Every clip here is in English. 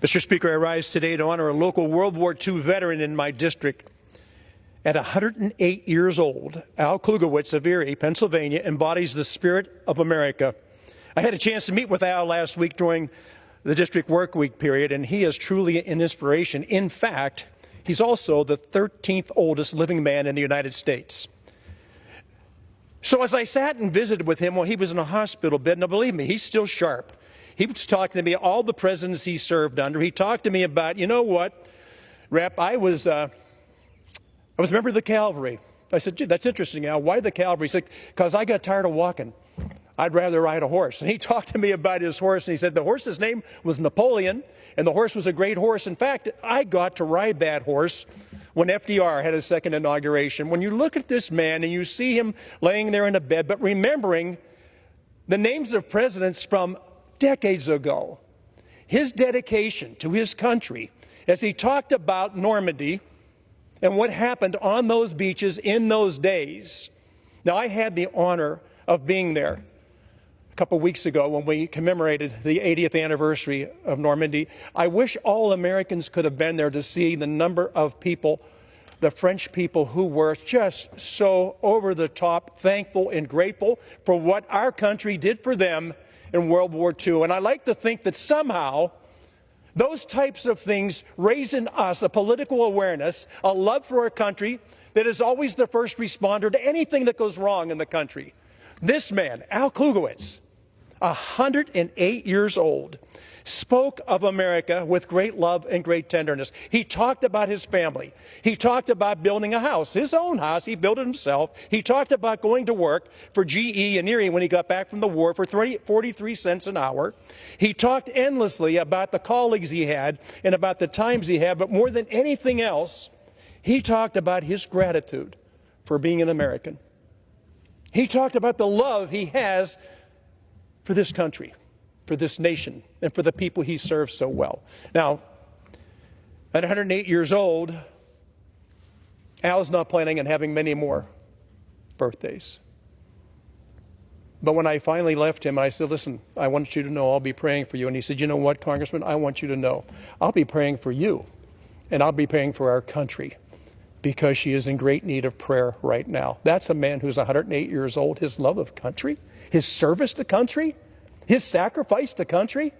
Mr. Speaker, I rise today to honor a local World War II veteran in my district. At 108 years old, Al Klugiewicz of Erie, Pennsylvania, embodies the spirit of America. I had a chance to meet with Al last week during the district work week period, and he is truly an inspiration. In fact, he's also the 13th oldest living man in the United States. So as I sat and visited with him while he was in a hospital bed, now believe me, he's still sharp. He was talking to me all the presidents he served under. He talked to me about, you know what, Rep, I was a member of the cavalry. I said, gee, that's interesting, Al. Why the cavalry? He said, because I got tired of walking. I'd rather ride a horse. And he talked to me about his horse, and he said the horse's name was Napoleon, and the horse was a great horse. In fact, I got to ride that horse when FDR had his second inauguration. When you look at this man and you see him laying there in a bed, but remembering the names of presidents from decades ago, his dedication to his country as he talked about Normandy and what happened on those beaches in those days. Now, I had the honor of being there a couple weeks ago when we commemorated the 80th anniversary of Normandy. I wish all Americans could have been there to see the number of people, the French people, who were just so over the top thankful and grateful for what our country did for them in World War II. And I like to think that somehow those types of things raise in us a political awareness, a love for our country that is always the first responder to anything that goes wrong in the country. This man, Al Klugiewicz, 108 years old, spoke of America with great love and great tenderness. He talked about his family. He talked about building a house, his own house. He built it himself. He talked about going to work for GE in Erie when he got back from the war for 43 cents an hour. He talked endlessly about the colleagues he had and about the times he had, but more than anything else, he talked about his gratitude for being an American. He talked about the love he has for this country, for this nation, and for the people he serves so well. Now, at 108 years old, Al's not planning on having many more birthdays. But when I finally left him, I said, listen, I want you to know I'll be praying for you. And he said, you know what, Congressman, I want you to know I'll be praying for you, and I'll be praying for our country, because she is in great need of prayer right now. That's a man who's 108 years old. His love of country, his service to country, his sacrifice to country,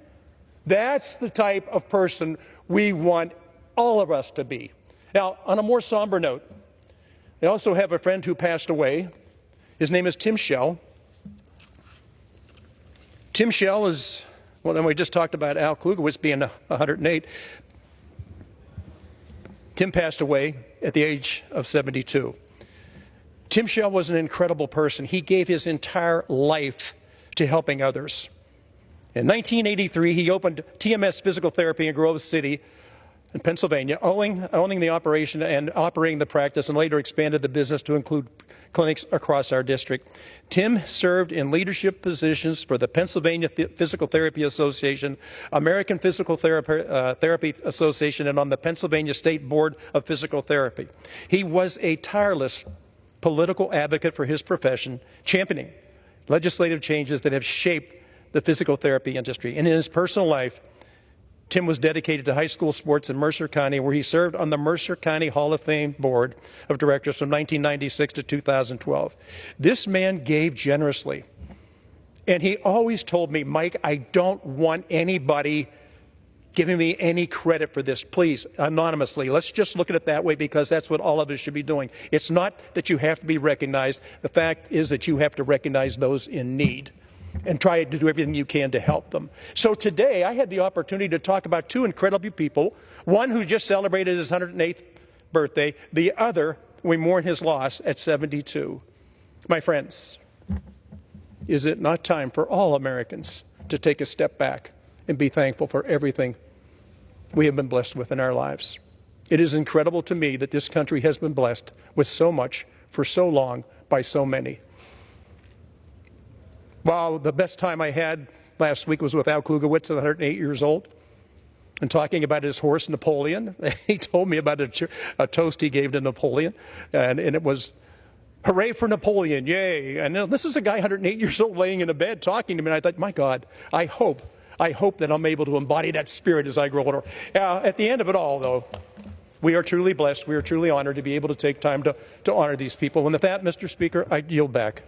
that's the type of person we want all of us to be. Now, on a more somber note, I also have a friend who passed away. His name is Tim Schell. Tim Schell is, well, then we just talked about Al Klugiewicz being 108. Tim passed away at the age of 72. Tim Schell was an incredible person. He gave his entire life to helping others. In 1983, he opened TMS Physical Therapy in Grove City in Pennsylvania, owning the operation and operating the practice, and later expanded the business to include clinics across our district. Tim served in leadership positions for the Pennsylvania Physical Therapy Association, American Physical Therapy Association, and on the Pennsylvania State Board of Physical Therapy. He was a tireless political advocate for his profession, championing legislative changes that have shaped the physical therapy industry. And in his personal life, Tim was dedicated to high school sports in Mercer County, where he served on the Mercer County Hall of Fame Board of Directors from 1996 to 2012. This man gave generously. And he always told me, Mike, I don't want anybody giving me any credit for this. Please, anonymously. Let's just look at it that way, because that's what all of us should be doing. It's not that you have to be recognized. The fact is that you have to recognize those in need and try to do everything you can to help them. So today, I had the opportunity to talk about two incredible people, one who just celebrated his 108th birthday, the other, we mourn his loss at 72. My friends, is it not time for all Americans to take a step back and be thankful for everything we have been blessed with in our lives? It is incredible to me that this country has been blessed with so much for so long by so many. Well, the best time I had last week was with Al Klugiewicz at 108 years old, and talking about his horse, Napoleon. He told me about a toast he gave to Napoleon, and it was, hooray for Napoleon, yay. And this is a guy 108 years old laying in a bed talking to me, and I thought, my God, I hope I hope that I'm able to embody that spirit as I grow older. At the end of it all, though, we are truly blessed. We are truly honored to be able to take time to honor these people. And with that, Mr. Speaker, I yield back.